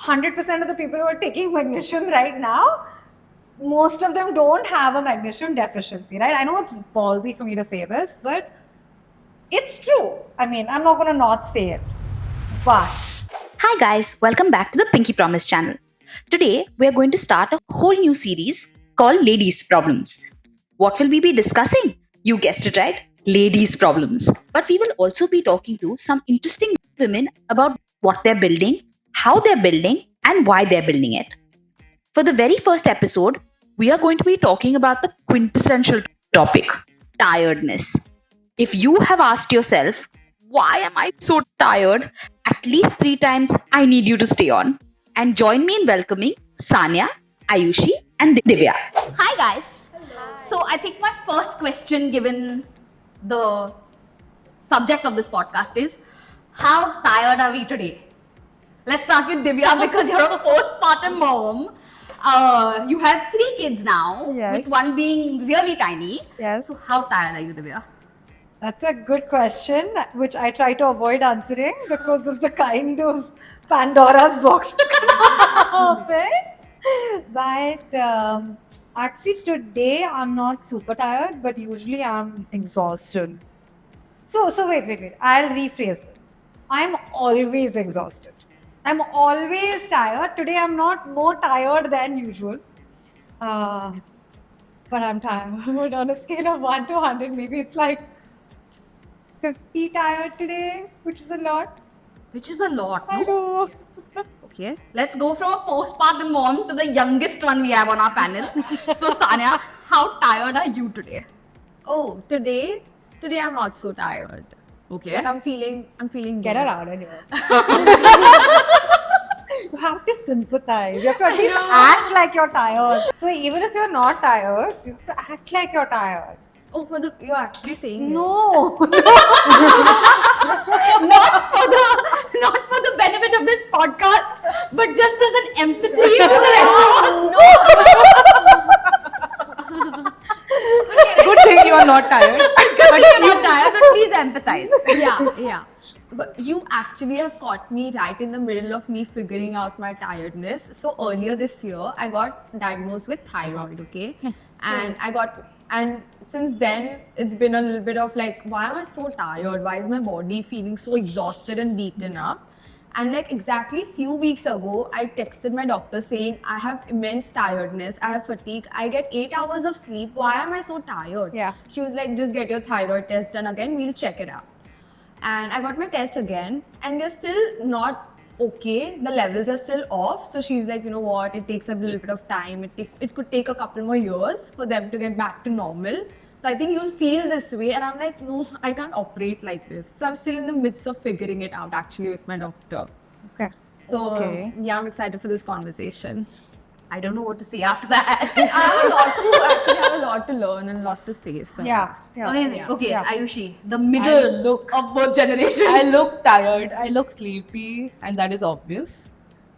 100% of the people who are taking magnesium right now, most of them don't have a magnesium deficiency, right? I know it's ballsy for me to say this, but it's true. I mean, I'm not going to not say it. But Hi guys, welcome back to the Pinky Promise channel. Today we are going to start a whole new series called Ladies Problems. What will we be discussing? You guessed it right, ladies' problems. But we will also be talking to some interesting women about what they're building, how they're building, and why they're building it. For the very first episode, we are going to be talking about the quintessential topic, tiredness. If you have asked yourself, why am I so tired? At least 3 times, I need you to stay on. And join me in welcoming Sanya, Ayushi, and Divya. Hi guys. So I think my first question, given the subject of this podcast, is how tired are we today? Let's start with Divya because you're a postpartum mom. You have 3 kids now, Yes. with one being really tiny. yes, So how tired are you, Divya? that's a good question, which I try to avoid answering because of the kind of Pandora's box to open. But actually, today I'm not super tired, but usually I'm exhausted. So wait. I'll rephrase this. I'm always exhausted. I'm always tired. Today I'm not more tired than usual. But I'm tired. On a scale of 1 to 100, maybe it's like 50 tired today, which is a lot. Which is a lot, I no? know. Okay. Let's go from a postpartum mom to the youngest one we have on our panel. So Sanya, how tired are you today? Oh, today I'm not so tired. Okay. And I'm feeling Get good. her out of here. You have to sympathize. You have to at least act like you're tired. So even if you're not tired, you have to act like you're tired. Oh, you're actually saying it. No. not for the benefit of this podcast, but just as an empathy for the rest of us. Good thing you are not tired. But you're not tired, but please empathize. Yeah. But you actually have caught me right in the middle of me figuring out my tiredness. So earlier this year, I got diagnosed with thyroid, okay? And since then, it's been a little bit of like, why am I so tired? Why is my body feeling so exhausted and beaten up? And like exactly a few weeks ago, I texted my doctor saying, I have immense tiredness, I have fatigue, I get 8 hours of sleep, why am I so tired? Yeah. She was like, just get your thyroid test done again, we'll check it out. And I got my test again, and they're still not okay, the levels are still off. So she's like, you know what, it takes a little bit of time, it could take a couple more years for them to get back to normal. So I think you'll feel this way. And I'm like, no, I can't operate like this. So I'm still in the midst of figuring it out actually with my doctor. Okay. So Okay. yeah, I'm excited for this conversation. I don't know what to say after that. I have a lot to learn and a lot to say. So. Yeah. Amazing. Yeah. Okay, Yeah. Ayushi, the middle of both generations. I look tired, I look sleepy, and that is obvious.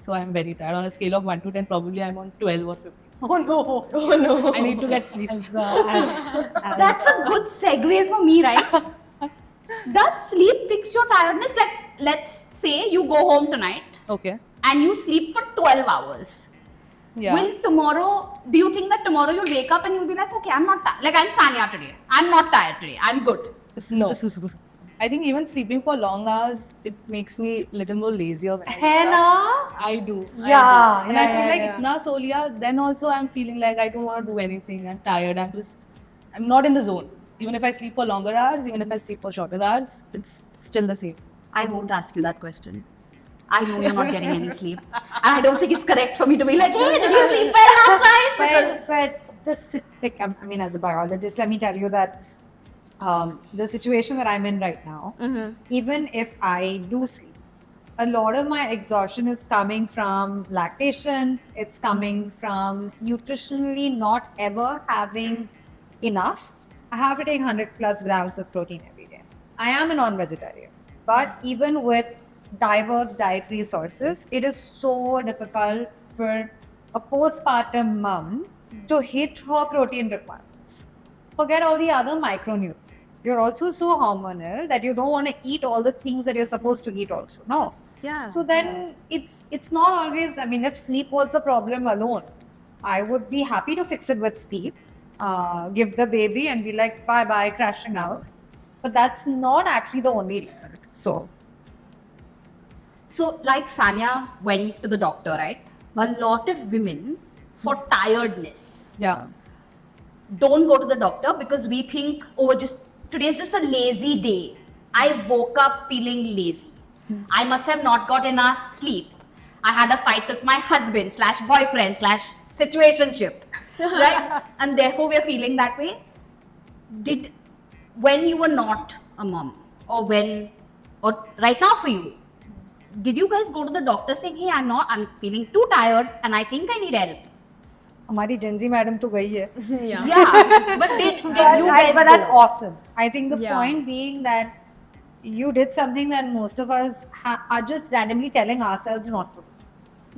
So I'm very tired. On a scale of 1 to 10, probably I'm on 12 or 15. Oh no. Oh no. I need to get sleep. That's a good segue for me, right? Does sleep fix your tiredness? Like, let's say you go home tonight Okay. and you sleep for 12 hours. Yeah. Will tomorrow, do you think that tomorrow you'll wake up and you'll be like, okay, I'm not tired. Like, I'm Sanya today. I'm not tired today. I'm good. No. I think even sleeping for long hours, it makes me a little more lazier. When Henna? I do. Yeah, And I yeah, feel like yeah. itna so liya, then also I'm feeling like I don't want to do anything. I'm tired. I'm not in the zone. Even if I sleep for longer hours, even if I sleep for shorter hours, it's still the same. I won't ask you that question. I know you're not getting any sleep. And I don't think it's correct for me to be like, hey, did you sleep well last night? But this, like, I mean, as a biologist, let me tell you that the situation that I'm in right now, even if I do sleep, a lot of my exhaustion is coming from lactation. It's coming from nutritionally not ever having enough. I have to take 100 plus grams of protein every day. I am a non-vegetarian, but even with diverse dietary sources, it is so difficult for a postpartum mom to hit her protein requirements. Forget all the other micronutrients. You're also so hormonal that you don't want to eat all the things that you're supposed to eat also. No. Yeah. So then it's not always. I mean, if sleep was the problem alone, I would be happy to fix it with sleep. Give the baby and be like bye bye, crashing out. But that's not actually the only reason. So So, like Sanya went to the doctor, right? A lot of women, for tiredness, yeah. don't go to the doctor because we think, oh, just today's just a lazy day. I woke up feeling lazy. I must have not got enough sleep. I had a fight with my husband slash boyfriend slash situationship, right? And therefore we are feeling that way. When you were not a mom, or right now for you, did you guys go to the doctor saying, hey, I'm feeling too tired and I think I need help? हमारी Gen Z madam तो गई है. Yeah, but did you guys But that's go? awesome. I think the Yeah. point being that you did something that most of us are just randomly telling ourselves not to.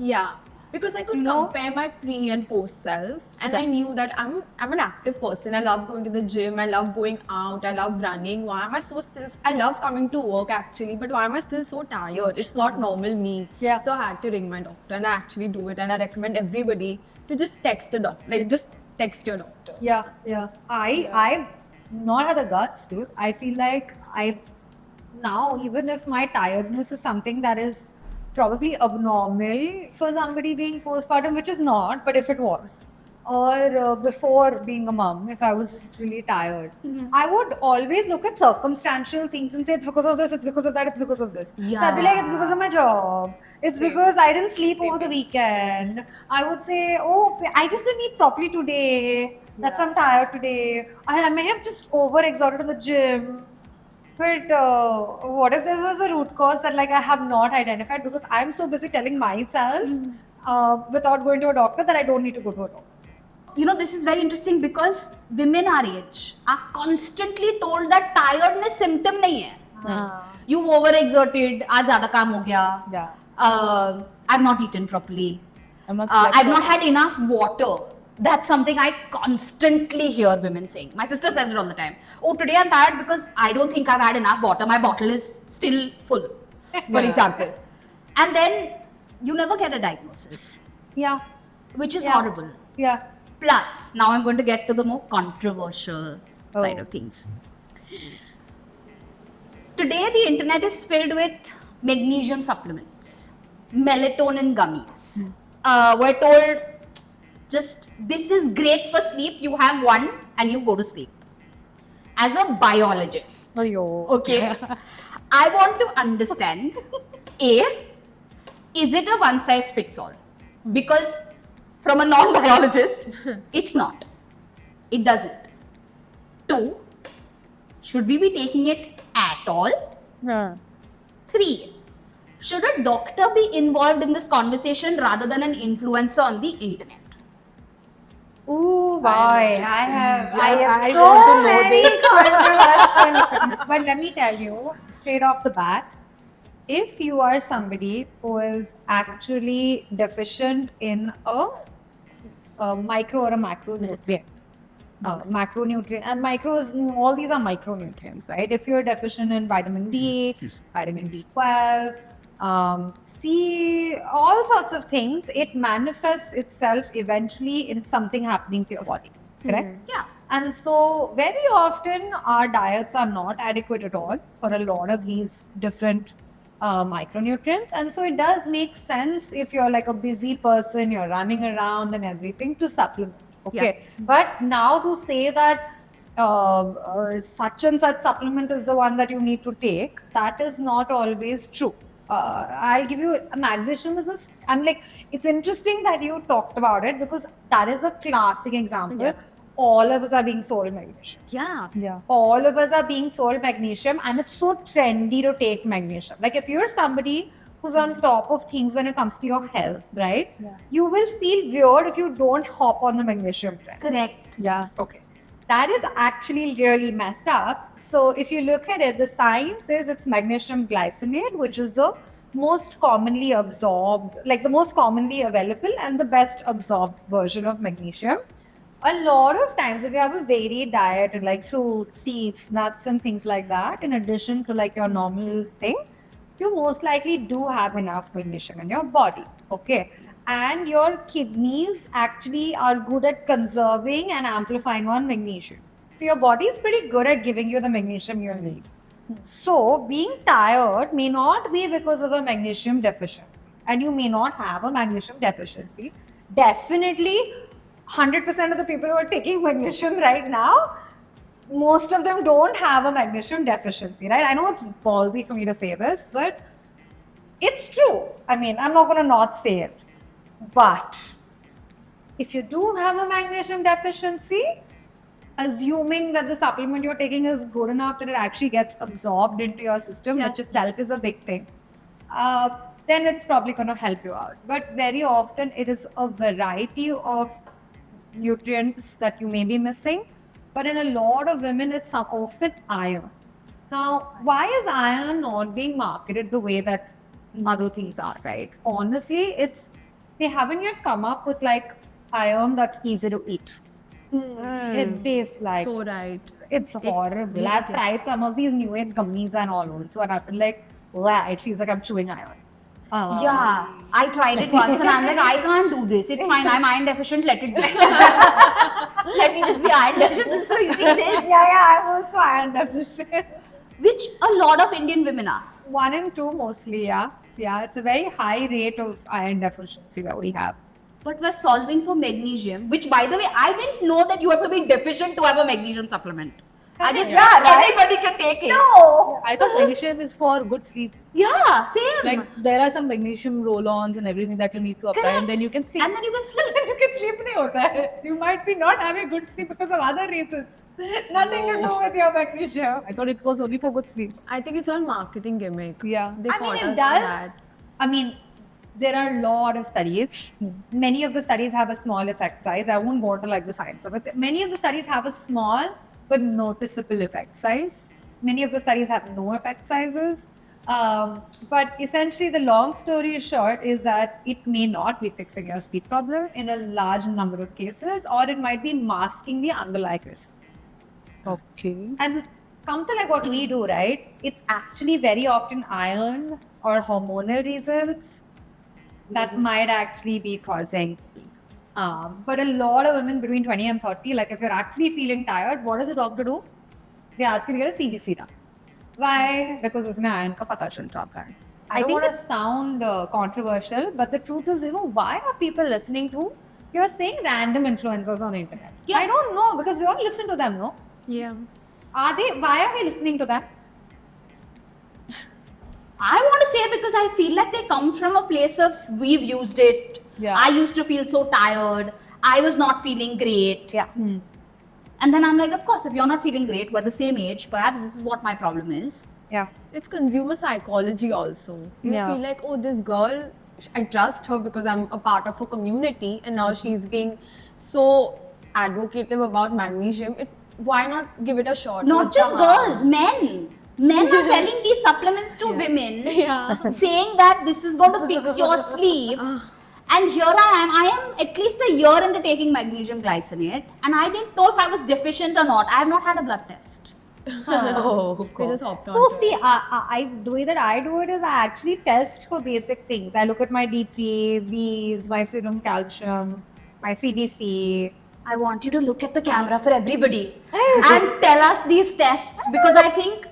Yeah, because I could You know? compare my pre and post self, and I knew that I'm an active person. I love going to the gym. I love going out. I love running. Why am I so still? I love coming to work actually, but why am I still so tired? It's not normal me. Yeah. So I had to ring my doctor, and I actually do it. And I recommend everybody to just text the doctor. Like just text your doctor. Yeah. I've not had the guts, dude. I feel like now, even if my tiredness is something that is probably abnormal for somebody being postpartum, which is not, but if it was, or before being a mom, if I was just really tired, I would always look at circumstantial things and say it's because of this, it's because of that, it's because of this. So I'd be like, it's because of my job, it's because I didn't sleep over the weekend. I would say, oh, I just didn't eat properly today. That's I'm tired today. I may have just overexerted in the gym. But what if there was a root cause that like I have not identified because I'm so busy telling myself without going to a doctor that I don't need to go to a doctor. You know, this is very interesting because women our age are constantly told that tiredness symptom nahi hai. You've overexerted, aaj zyada kaam ho gaya. Yeah. I've not eaten properly. I'm not I've not had enough water. That's something I constantly hear women saying. My sister says it all the time. Oh, today I'm tired because I don't think I've had enough water. My bottle is still full, for example. And then you never get a diagnosis, Yeah. which is Yeah. horrible. Yeah. Plus, now I'm going to get to the more controversial side Oh. of things. Today, the internet is filled with magnesium supplements, melatonin gummies. We're told just this is great for sleep. You have one and you go to sleep. As a biologist, okay, I want to understand A, is it a one size fits all? Because from a non biologist, it's not. It doesn't. 2, should we be taking it at all? 3, should a doctor be involved in this conversation rather than an influencer on the internet? Ooh, boy, I have I so want to know many this. controversial things. But let me tell you straight off the bat, if you are somebody who is actually deficient in a micro or a macronutrient, macronutrient and micros, all these are micronutrients, right? If you're deficient in vitamin D, vitamin B12, C, all sorts of things, it manifests itself eventually in something happening to your body, correct? Yeah. And so very often our diets are not adequate at all for a lot of these different micronutrients. And so it does make sense if you're like a busy person, you're running around and everything to supplement. Okay. But now to say that such and such supplement is the one that you need to take, that is not always true. I'll give you magnesium is I'm like, it's interesting that you talked about it because that is a classic example. Yeah. All of us are being sold magnesium. Yeah. Yeah. All of us are being sold magnesium, and it's so trendy to take magnesium. Like if you're somebody who's on top of things when it comes to your health, right? Yeah. You will feel weird if you don't hop on the magnesium trend. Correct. Yeah. Okay. That is actually really messed up. So if you look at it, the science is it's magnesium glycinate, which is the most commonly absorbed, like the most commonly available and the best absorbed version of magnesium. A lot of times, if you have a varied diet and like fruits, seeds, nuts, and things like that, in addition to like your normal thing, you most likely do have enough magnesium in your body. Okay. And your kidneys actually are good at conserving and amplifying on magnesium. So your body is pretty good at giving you the magnesium you need. So being tired may not be because of a magnesium deficiency, and you may not have a magnesium deficiency. Definitely, 100% of the people who are taking magnesium right now, most of them don't have a magnesium deficiency, right? I know it's ballsy for me to say this, but it's true. I mean, I'm not going to not say it. But if you do have a magnesium deficiency, assuming that the supplement you're taking is good enough that it actually gets absorbed into your system, which itself is a big thing, then it's probably going to help you out. But very often, it is a variety of nutrients that you may be missing. But in a lot of women, it's often iron. Now, why is iron not being marketed the way that other things are, right? Honestly, they haven't yet come up with like iron that's easy to eat. It tastes like So right. it's horrible. I've tried some of these new age gummies and all also, and I've been like, wow, it feels like I'm chewing iron. Yeah, I tried it once and I'm like, I can't do this. It's fine. I'm iron deficient. Let it be. Let me just be iron deficient instead of using this. Yeah, I'm also iron deficient. Which a lot of Indian women are. 1 and 2 mostly, yeah. Yeah, it's a very high rate of iron deficiency that we have. But we're solving for magnesium, which by the way, I didn't know that you have to be deficient to have a magnesium supplement. I just thought anybody can take it. No! I thought magnesium is for good sleep. Yeah, same. Like there are some magnesium roll-ons and everything that you need to apply, and then you can sleep. And then you can sleep. You can sleep nahi hota hai. You might be not having good sleep because of other reasons. Nothing to do with your magnesium. I thought it was only for good sleep. I think it's all marketing gimmick. Yeah. They I caught mean, us it on does. that. I mean, there are a lot of studies. Many of the studies have a small effect size. I won't go into like the science of it. Many of the studies have a small but noticeable effect size. Many of the studies have no effect sizes. But essentially, the long story short is that it may not be fixing your sleep problem in a large number of cases, or it might be masking the underlying issue. Okay. And come to like what we do, right? It's actually very often iron or hormonal reasons that might actually be causing. But a lot of women between 20 and 30, like if you're actually feeling tired, what does the doctor do? They ask you to get a CBC done. Why? Because उसमें iron का पता चल जाता है. I don't want to sound controversial, but the truth is, why are people listening to? You're saying random influencers on the internet. Yeah. I don't know because we all listen to them, no? Yeah. Why are we listening to them? I want to say because I feel like they come from a place of we've used it. Yeah. I used to feel so tired. I was not feeling great. Yeah. And then I'm like, of course, if you're not feeling great, we're the same age. Perhaps this is what my problem is. Yeah. It's consumer psychology also. You Yeah. feel like, oh, this girl, I trust her because I'm a part of a community, and now she's being so advocative about magnesium. Why not give it a shot? Not just girls, men. Men are selling these supplements to women, Yeah. saying that this is going to fix your sleep. And here I am at least a year into taking magnesium glycinate, and I didn't know if I was deficient or not. I have not had a blood test. Oh, We just hopped on. So see, the way that I do it is I actually test for basic things. I look at my D3, Bs, my serum calcium, my CBC. I want you to look at the camera for everybody and tell us these tests, because I think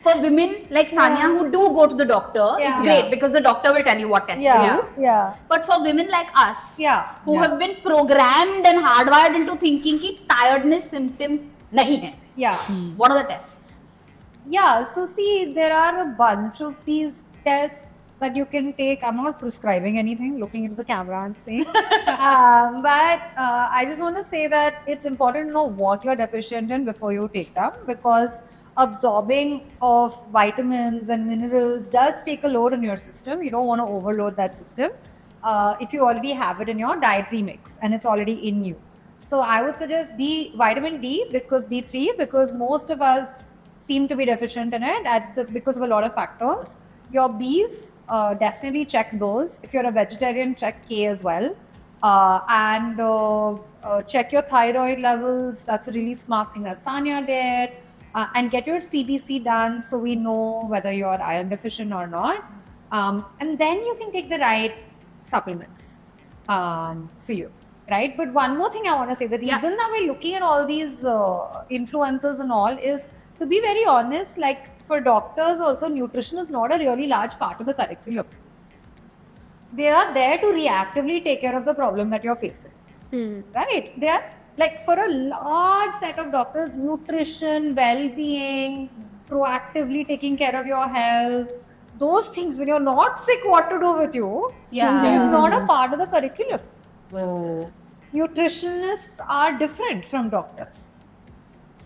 for women like Sanya who do go to the doctor, it's Yeah. great because the doctor will tell you what test to do. yeah. But for women like us, Yeah. who have been programmed and hardwired into thinking कि tiredness symptom नहीं है. Yeah. What are the tests? Yeah, so see, there are a bunch of these tests that you can take. I'm not prescribing anything, looking into the camera and saying. But I just want to say that it's important to know what you're deficient in before you take them, because absorbing of vitamins and minerals does take a load on your system. You don't want to overload that system if you already have it in your dietary mix and it's already in you. So I would suggest vitamin D, because D3, because most of us seem to be deficient in it, and it's because of a lot of factors. Your Bs, definitely check those. If you're a vegetarian, check K as well. And check your thyroid levels. That's a really smart thing that Sanya did. and get your CBC done so we know whether you're iron deficient or not. And then you can take the right supplements for you, right? But one more thing I want to say, the reason that we're looking at all these influencers and all is, to be very honest, like for doctors also, nutrition is not a really large part of the curriculum. They are there to reactively take care of the problem that you're facing, right? They are like, for a large set of doctors, nutrition, well-being, proactively taking care of your health, those things, when you're not sick, what to do with you, is not a part of the curriculum. Nutritionists are different from doctors,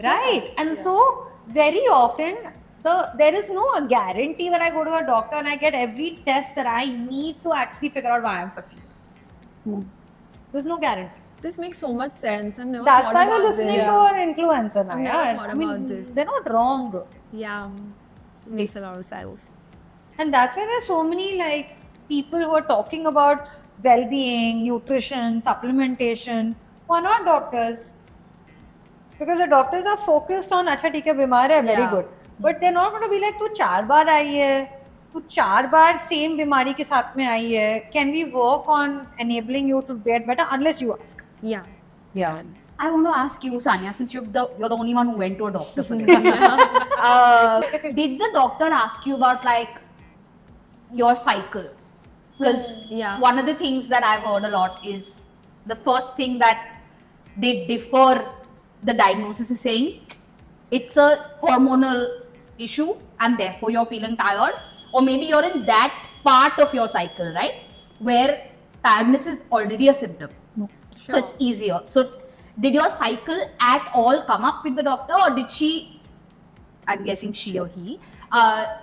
right? And so very often there is no guarantee that I go to a doctor and I get every test that I need to actually figure out why I'm fatigued. There's no guarantee. This makes so much sense. I've never That's thought why about we're listening this. to our influencer now. I've never Yeah, thought I mean, about this. they're not wrong. Yeah, makes a lot of sense. And that's why there's so many like people who are talking about well-being, nutrition, supplementation, who are not doctors. Because the doctors are focused on, अच्छा ठीक है बीमार है, very Yeah. good. But they're not going to be like, तू 4 बार आई है, तू 4 बार same बीमारी के साथ में आई है. Can we work on enabling you to get better? Unless you ask. Yeah. Yeah. I want to ask you, Sanya, since you're the only one who went to a doctor for this. Did the doctor ask you about like your cycle? Because Yeah. one of the things that I've heard a lot is the first thing that they differ the diagnosis is saying it's a hormonal issue and therefore you're feeling tired, or maybe you're in that part of your cycle, right, where tiredness is already a symptom. So it's easier. So did your cycle at all come up with the doctor, or did she, I'm guessing she or he,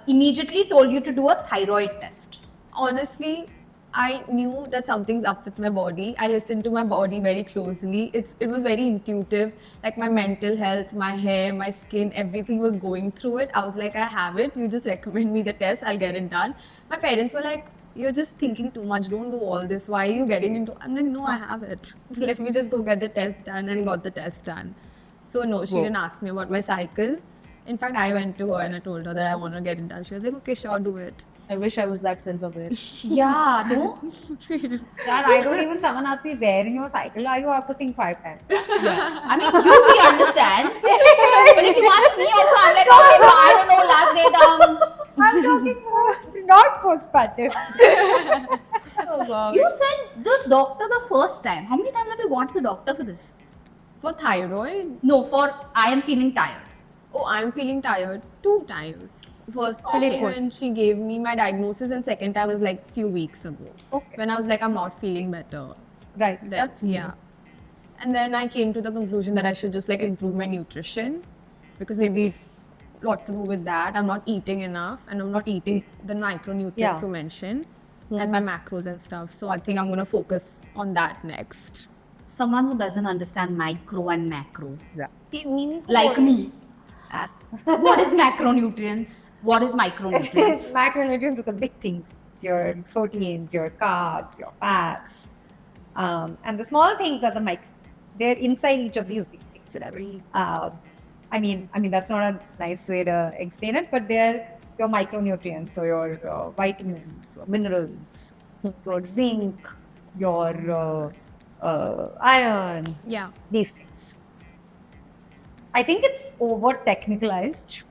immediately told you to do a thyroid test? Honestly, I knew that something's up with my body. I listened to my body very closely. It was very intuitive. Like my mental health, my hair, my skin, everything was going through it. I was like, I have it. You just recommend me the test. I'll get it done. My parents were like, you're just thinking too much. Don't do all this. Why are you getting into? I'm like, no, I have it. Just let me just go get the test done, and I got the test done. So no, she didn't ask me about my cycle. In fact, I went to her and I told her that I want to get it done. She was like, okay, sure, do it. I wish I was that self-aware. Yeah, no? That I don't even, someone ask me where in your cycle are you, I have to think 5 times. I mean, we understand. But if you ask me also, I'm like, okay, no, I don't know, last day I'm talking more, not postpartum. Oh, wow. You said the doctor the first time. How many times have you gone to the doctor for this? For thyroid, No, for I am feeling tired. oh, I'm feeling tired 2 times. First Okay. when she gave me my diagnosis, and second time was like few weeks ago. Okay. When I was like, I'm not feeling better. Right. That's yeah. And then I came to the conclusion that I should just like improve my nutrition, because maybe it's a lot to do with that. I'm not eating enough, and I'm not eating the micronutrients Yeah. you mentioned, and my macros and stuff. So I think I'm gonna focus on that next. Someone who doesn't understand micro and macro, Meaning like me. What is macronutrients? What is micronutrients? Macronutrients are the big things. Your proteins, your carbs, your fats. And the small things are the micro. They're inside each of these big things. Whatever. I mean that's not a nice way to explain it, but they're your micronutrients, so your vitamins, your minerals, your zinc, your iron, Yeah. these things. I think it's over technicalized,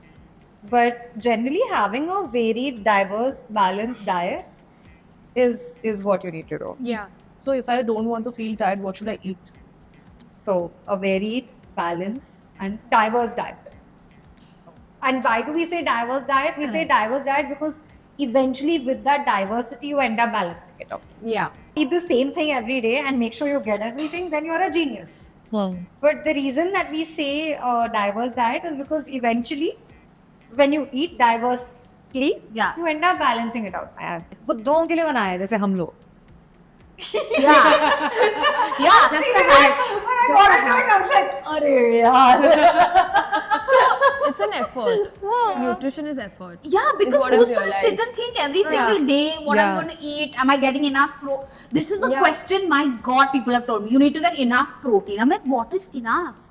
but generally having a varied, diverse, balanced diet is what you need to do. Yeah. So if I don't want to feel tired, what should I eat? So a varied, balanced, and diverse diet. And why do we say diverse diet? We say diverse diet because eventually with that diversity you end up balancing it out. Yeah. Eat the same thing every day and make sure you get everything, then you're a genius. But the reason that we say diverse diet is because eventually, when you eat diversely, Yeah. you end up balancing it out. बुद्धों के लिए बनाया है जैसे हम लोग. Yeah. Yeah. When I got into it, I was like, अरे यार. It's an effort. Nutrition is effort. Yeah, is because what I've who's going to sit realized. and think every single day what I'm going to eat? Am I getting enough This is a Yeah. question, my God, people have told me. You need to get enough protein. I'm like, what is enough?